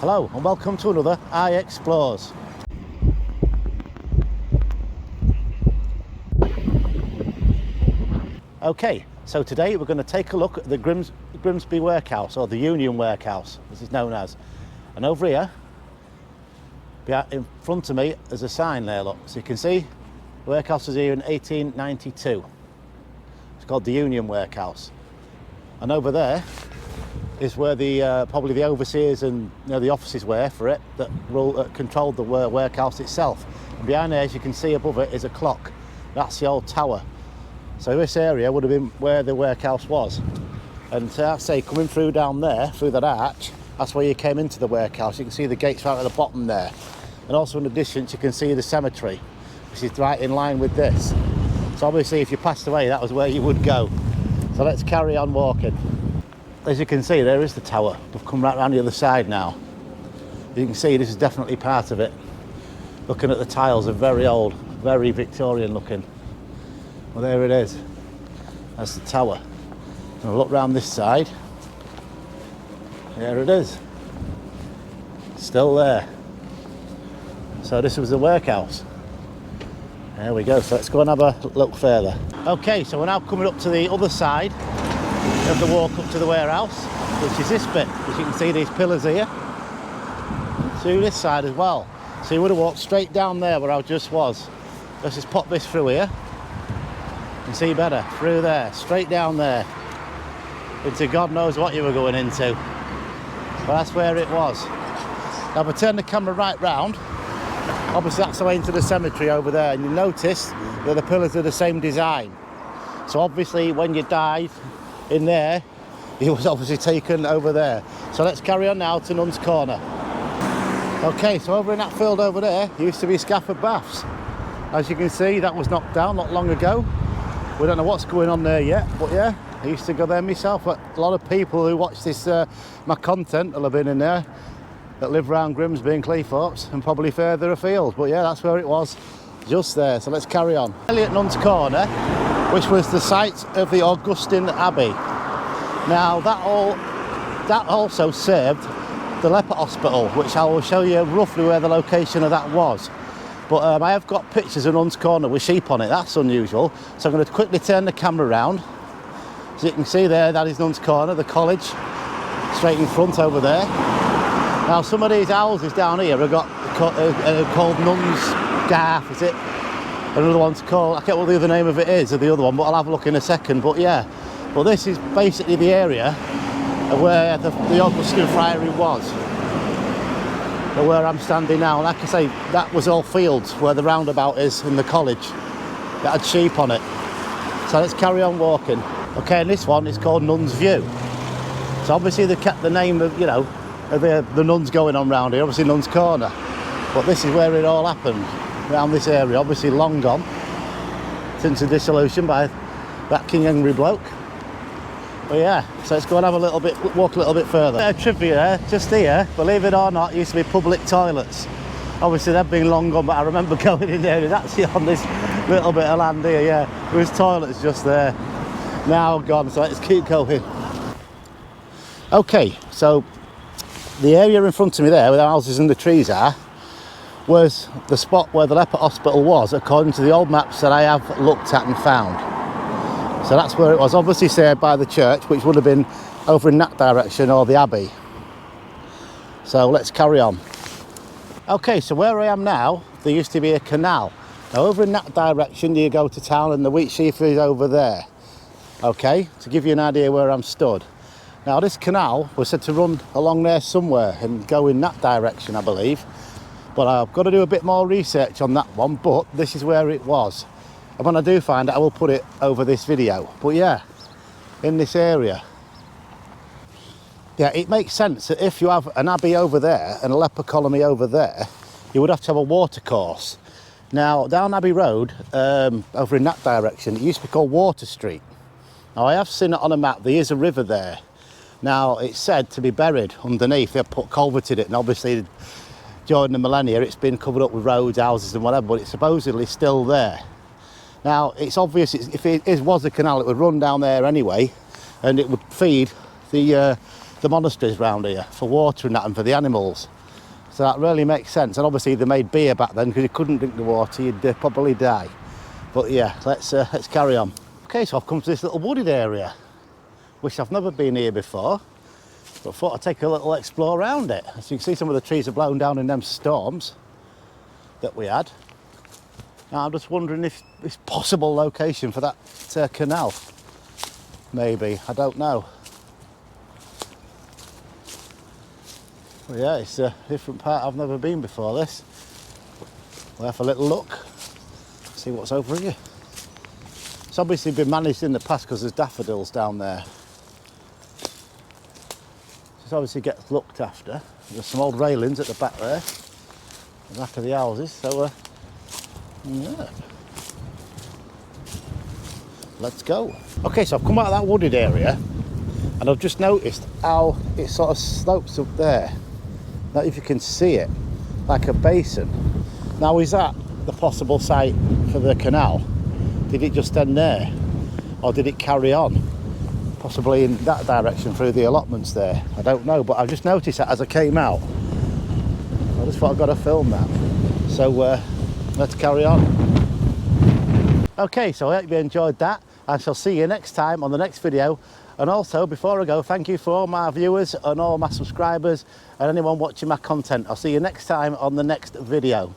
Hello and welcome to another I Explores. Okay, so today we're going to take a look at the Grimsby Workhouse, or the Union Workhouse as it's known as. And over here, in front of me, there's a sign there, look. So you can see the workhouse was here in 1892. It's called the Union Workhouse. And over there is where the probably the overseers and the officers were for it that controlled the workhouse itself. And behind there, as you can see above it, is a clock. That's the old tower. So this area would have been where the workhouse was. And I say, coming through down there, through that arch, that's where you came into the workhouse. You can see the gates right at the bottom there. And also in the distance, you can see the cemetery, which is right in line with this. So obviously, if you passed away, that was where you would go. So let's carry on walking. As you can see, there is the tower. We've come right around the other side now. You can see this is definitely part of it. Looking at the tiles, are very old, very Victorian looking. Well, there it is. That's the tower. And we'll look round this side. There it is. Still there. So this was the workhouse. There we go. So let's go and have a look further. Okay, so we're now coming up to the other side of the walk up to the warehouse, which is this bit. As you can see, these pillars here. To this side as well. So you would have walked straight down there where I just was. Let's just pop this through here. And see better. Through there. Straight down there. Into God knows what you were going into. But that's where it was. Now if I turn the camera right round, obviously that's the way into the cemetery over there, and you notice that the pillars are the same design. So obviously when you died in there, he was obviously taken over there. So let's carry on now to Nuns Corner. Okay, so over in that field over there used to be Scaffold Baths. As you can see, that was knocked down not long ago. We don't know what's going on there yet, but yeah, I used to go there myself. But a lot of people who watch this, my content, will have been in there, that live around Grimsby and Cleethorpes and probably further afield. But yeah, that's where it was, just there. So let's carry on. At Nuns Corner, which was the site of the Augustine Abbey. Now that also served the leper hospital, which I will show you roughly where the location of that was. But I have got pictures of Nuns Corner with sheep on it. That's unusual. So I'm going to quickly turn the camera around. As you can see there, that is Nuns Corner, the college, straight in front over there. Now some of these houses down here have got called Nuns Garth, is it? Another one's called, I can't remember what the other name of it is, or the other one, but I'll have a look in a second. But yeah, but this is basically the area of where the Augustine Friary was. Where I'm standing now. Like I say, that was all fields where the roundabout is in the college. That had sheep on it. So let's carry on walking. Okay, and this one is called Nuns View. So obviously they kept the name of, of the nuns going on round here, obviously Nuns Corner. But this is where it all happened, around this area, obviously long gone since the dissolution by that King Henry bloke. But yeah, so let's go and have walk a little bit further. Trivia, just here, believe it or not, used to be public toilets. Obviously they've been long gone, but I remember going in there, it's actually on this little bit of land here, yeah. There was toilets just there, now gone, so let's keep going. Okay, so the area in front of me there, where the houses and the trees are, was the spot where the leper hospital was, according to the old maps that I have looked at and found. So that's where it was, obviously saved by the church, which would have been over in that direction, or the abbey. So let's carry on. Okay, so where I am now, there used to be a canal. Now over in that direction you go to town, and the wheat sheaf is over there. Okay, to give you an idea where I'm stood. Now this canal was said to run along there somewhere and go in that direction, I believe. But I've got to do a bit more research on that one, but this is where it was. And when I do find it, I will put it over this video. But yeah, in this area. Yeah, it makes sense that if you have an abbey over there and a leper colony over there, you would have to have a water course. Now, down Abbey Road, over in that direction, it used to be called Water Street. Now, I have seen it on a map, there is a river there. Now, it's said to be buried underneath, they've culverted it, and obviously during the millennia it's been covered up with roads, houses and whatever, but it's supposedly still there. Now, it's obvious, if it was a canal, it would run down there anyway, and it would feed the the monasteries around here for watering that and for the animals. So that really makes sense. And obviously they made beer back then because you couldn't drink the water, you'd probably die. But yeah, let's carry on. Okay, so I've come to this little wooded area, which I've never been here before, but thought I'd take a little explore around it. As you can see, some of the trees are blown down in them storms that we had. Now I'm just wondering if it's possible location for that canal. Maybe, I don't know. Well, yeah, it's a different part I've never been before this. We'll have a little look, see what's over here. It's obviously been managed in the past because there's daffodils down there. This obviously gets looked after. There's some old railings at the back there, the back of the houses, so yeah. Let's go. Okay, so I've come out of that wooded area and I've just noticed how it sort of slopes up there. Now if you can see it, like a basin. Now is that the possible site for the canal? Did it just end there? Or did it carry on? Possibly in that direction through the allotments there. I don't know, but I've just noticed that as I came out. I just thought I've got to film that. So let's carry on. Okay, so I hope you enjoyed that. I shall see you next time on the next video. And also, before I go, thank you for all my viewers and all my subscribers and anyone watching my content. I'll see you next time on the next video.